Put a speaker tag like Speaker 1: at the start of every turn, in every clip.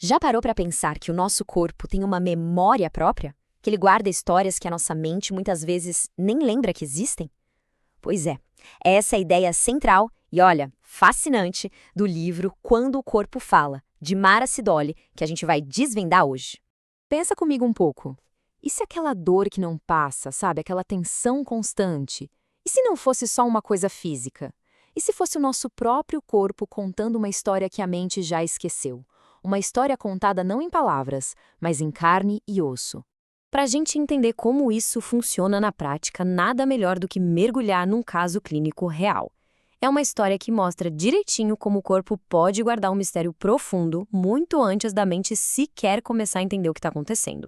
Speaker 1: Já parou para pensar que o nosso corpo tem uma memória própria? Que ele guarda histórias que a nossa mente muitas vezes nem lembra que existem? Pois é, essa é a ideia central e, olha, fascinante do livro Quando o Corpo Fala, de Mara Sidoli, que a gente vai desvendar hoje.
Speaker 2: Pensa comigo um pouco. E se aquela dor que não passa, sabe? Aquela tensão constante? E se não fosse só uma coisa física? E se fosse o nosso próprio corpo contando uma história que a mente já esqueceu? Uma história contada não em palavras, mas em carne e osso.
Speaker 1: Para a gente entender como isso funciona na prática, nada melhor do que mergulhar num caso clínico real. É uma história que mostra direitinho como o corpo pode guardar um mistério profundo muito antes da mente sequer começar a entender o que está acontecendo.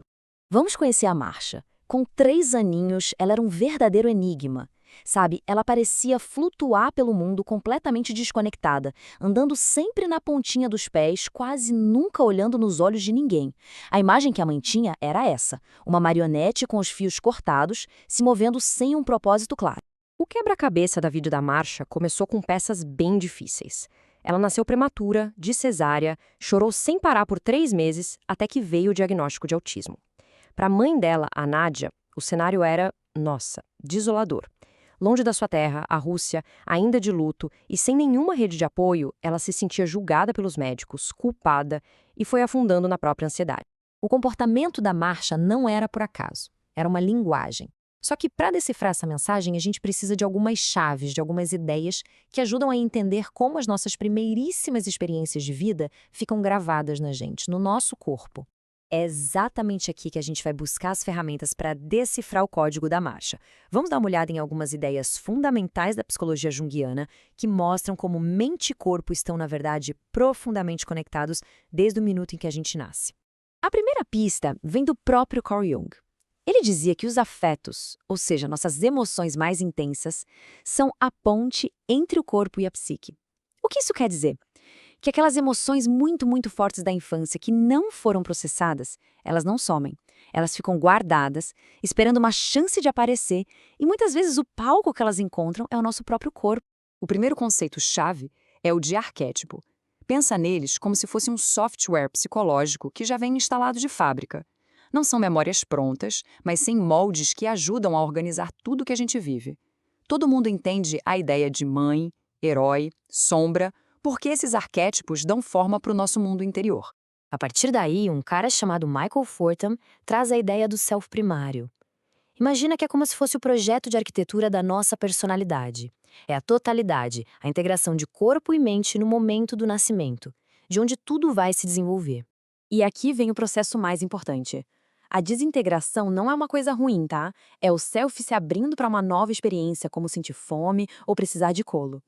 Speaker 1: Vamos conhecer a Marcia. Com 3 aninhos, ela era um verdadeiro enigma. Sabe, ela parecia flutuar pelo mundo completamente desconectada, andando sempre na pontinha dos pés, quase nunca olhando nos olhos de ninguém. A imagem que a mãe tinha era essa, uma marionete com os fios cortados, se movendo sem um propósito claro. O quebra-cabeça da vida da Marcia começou com peças bem difíceis. Ela nasceu prematura, de cesárea, chorou sem parar por 3 meses, até que veio o diagnóstico de autismo. Para a mãe dela, a Nádia, o cenário era, nossa, desolador. Longe da sua terra, a Rússia, ainda de luto e sem nenhuma rede de apoio, ela se sentia julgada pelos médicos, culpada e foi afundando na própria ansiedade. O comportamento da Marcia não era por acaso, era uma linguagem. Só que para decifrar essa mensagem, a gente precisa de algumas chaves, de algumas ideias que ajudam a entender como as nossas primeiríssimas experiências de vida ficam gravadas na gente, no nosso corpo. É exatamente aqui que a gente vai buscar as ferramentas para decifrar o código da Marcia. Vamos dar uma olhada em algumas ideias fundamentais da psicologia junguiana que mostram como mente e corpo estão, na verdade, profundamente conectados desde o minuto em que a gente nasce. A primeira pista vem do próprio Carl Jung. Ele dizia que os afetos, ou seja, nossas emoções mais intensas, são a ponte entre o corpo e a psique. O que isso quer dizer? Que aquelas emoções muito fortes da infância que não foram processadas, elas não somem. Elas ficam guardadas, esperando uma chance de aparecer, e muitas vezes o palco que elas encontram é o nosso próprio corpo.
Speaker 2: O primeiro conceito-chave é o de arquétipo. Pensa neles como se fosse um software psicológico que já vem instalado de fábrica. Não são memórias prontas, mas sim moldes que ajudam a organizar tudo que a gente vive. Todo mundo entende a ideia de mãe, herói, sombra, porque esses arquétipos dão forma para o nosso mundo interior.
Speaker 1: A partir daí, um cara chamado Michael Fortan traz a ideia do self primário. Imagina que é como se fosse o projeto de arquitetura da nossa personalidade. É a totalidade, a integração de corpo e mente no momento do nascimento, de onde tudo vai se desenvolver.
Speaker 2: E aqui vem o processo mais importante. A desintegração não é uma coisa ruim, tá? É o self se abrindo para uma nova experiência, como sentir fome ou precisar de colo.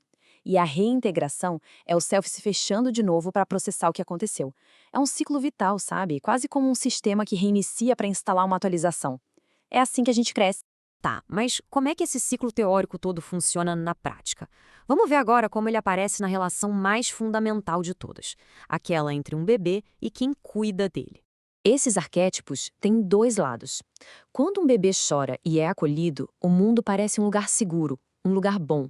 Speaker 2: E a reintegração é o self se fechando de novo para processar o que aconteceu. É um ciclo vital, sabe? Quase como um sistema que reinicia para instalar uma atualização. É assim que a gente cresce.
Speaker 1: Tá, mas como é que esse ciclo teórico todo funciona na prática? Vamos ver agora como ele aparece na relação mais fundamental de todas, aquela entre um bebê e quem cuida dele. Esses arquétipos têm 2 lados. Quando um bebê chora e é acolhido, o mundo parece um lugar seguro, um lugar bom.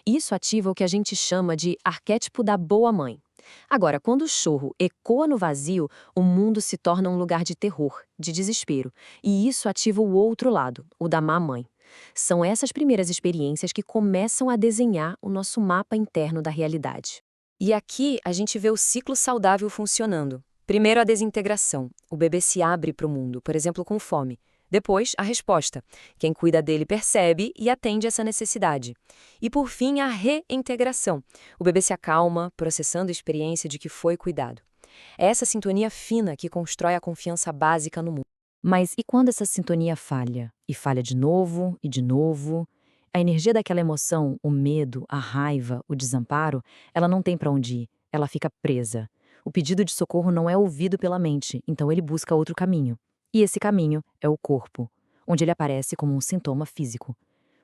Speaker 1: Isso ativa o que a gente chama de arquétipo da boa mãe. Agora, quando o chorro ecoa no vazio, o mundo se torna um lugar de terror, de desespero. E isso ativa o outro lado, o da má mãe. São essas primeiras experiências que começam a desenhar o nosso mapa interno da realidade. E aqui a gente vê o ciclo saudável funcionando. Primeiro, a desintegração. O bebê se abre para o mundo, por exemplo, com fome. Depois, a resposta. Quem cuida dele percebe e atende essa necessidade. E, por fim, a reintegração. O bebê se acalma, processando a experiência de que foi cuidado. É essa sintonia fina que constrói a confiança básica no mundo. Mas e quando essa sintonia falha? E falha de novo e de novo? A energia daquela emoção, o medo, a raiva, o desamparo, ela não tem para onde ir. Ela fica presa. O pedido de socorro não é ouvido pela mente, então ele busca outro caminho. E esse caminho é o corpo, onde ele aparece como um sintoma físico.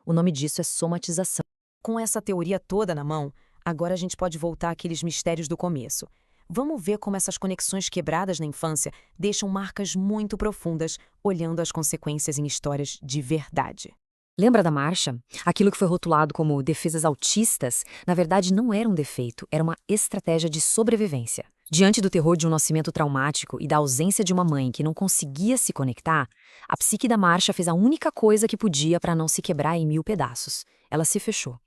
Speaker 1: O nome disso é somatização.
Speaker 3: Com essa teoria toda na mão, agora a gente pode voltar àqueles mistérios do começo. Vamos ver como essas conexões quebradas na infância deixam marcas muito profundas, olhando as consequências em histórias de verdade.
Speaker 1: Lembra da Marcia? Aquilo que foi rotulado como defesas autistas, na verdade não era um defeito, era uma estratégia de sobrevivência.
Speaker 2: Diante do terror de um nascimento traumático e da ausência de uma mãe que não conseguia se conectar, a psique da Marcia fez a única coisa que podia para não se quebrar em 1000 pedaços. Ela se fechou.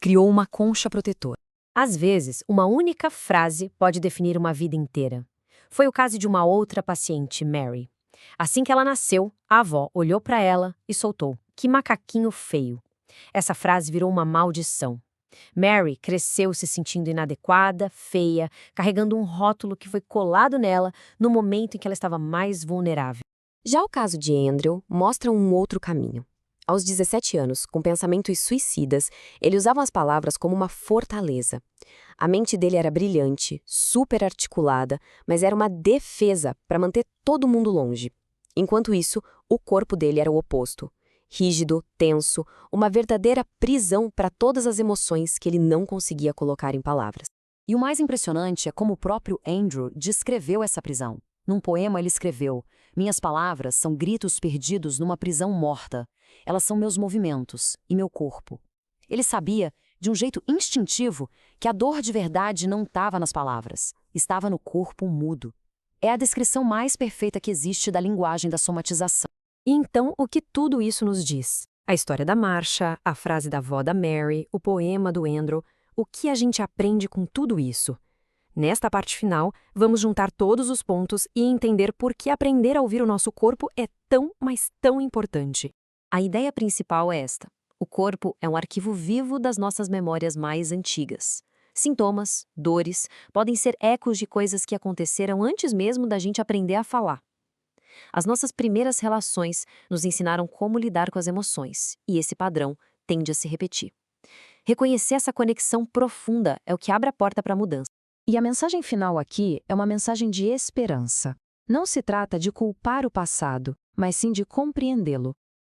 Speaker 2: Criou uma concha protetora.
Speaker 1: Às vezes, uma única frase pode definir uma vida inteira. Foi o caso de uma outra paciente, Mary. Assim que ela nasceu, a avó olhou para ela e soltou: "Que macaquinho feio." Essa frase virou uma maldição. Mary cresceu se sentindo inadequada, feia, carregando um rótulo que foi colado nela no momento em que ela estava mais vulnerável. Já o caso de Andrew mostra um outro caminho. Aos 17 anos, com pensamentos suicidas, ele usava as palavras como uma fortaleza. A mente dele era brilhante, super articulada, mas era uma defesa para manter todo mundo longe. Enquanto isso, o corpo dele era o oposto. Rígido, tenso, uma verdadeira prisão para todas as emoções que ele não conseguia colocar em palavras.
Speaker 2: E o mais impressionante é como o próprio Andrew descreveu essa prisão. Num poema ele escreveu: "Minhas palavras são gritos perdidos numa prisão morta. Elas são meus movimentos e meu corpo." Ele sabia, de um jeito instintivo, que a dor de verdade não estava nas palavras, estava no corpo mudo. É a descrição mais perfeita que existe da linguagem da somatização.
Speaker 1: E então, o que tudo isso nos diz? A história da Marcia, a frase da avó da Mary, o poema do Andrew, o que a gente aprende com tudo isso? Nesta parte final, vamos juntar todos os pontos e entender por que aprender a ouvir o nosso corpo é tão, mas tão importante. A ideia principal é esta: o corpo é um arquivo vivo das nossas memórias mais antigas. Sintomas, dores, podem ser ecos de coisas que aconteceram antes mesmo da gente aprender a falar. As nossas primeiras relações nos ensinaram como lidar com as emoções, e esse padrão tende a se repetir. Reconhecer essa conexão profunda é o que abre a porta para a mudança.
Speaker 2: E a mensagem final aqui é uma mensagem de esperança. Não se trata de culpar o passado, mas sim de compreendê-lo.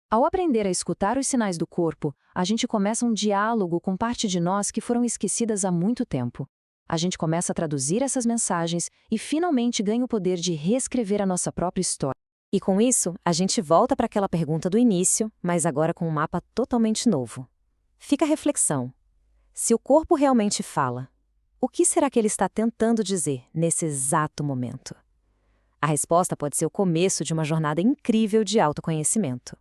Speaker 2: Ao aprender a escutar os sinais do corpo, a gente começa um diálogo com parte de nós que foram esquecidas há muito tempo. A gente começa a traduzir essas mensagens e finalmente ganha o poder de reescrever a nossa própria história.
Speaker 1: E com isso, a gente volta para aquela pergunta do início, mas agora com um mapa totalmente novo. Fica a reflexão. Se o corpo realmente fala, o que será que ele está tentando dizer nesse exato momento? A resposta pode ser o começo de uma jornada incrível de autoconhecimento.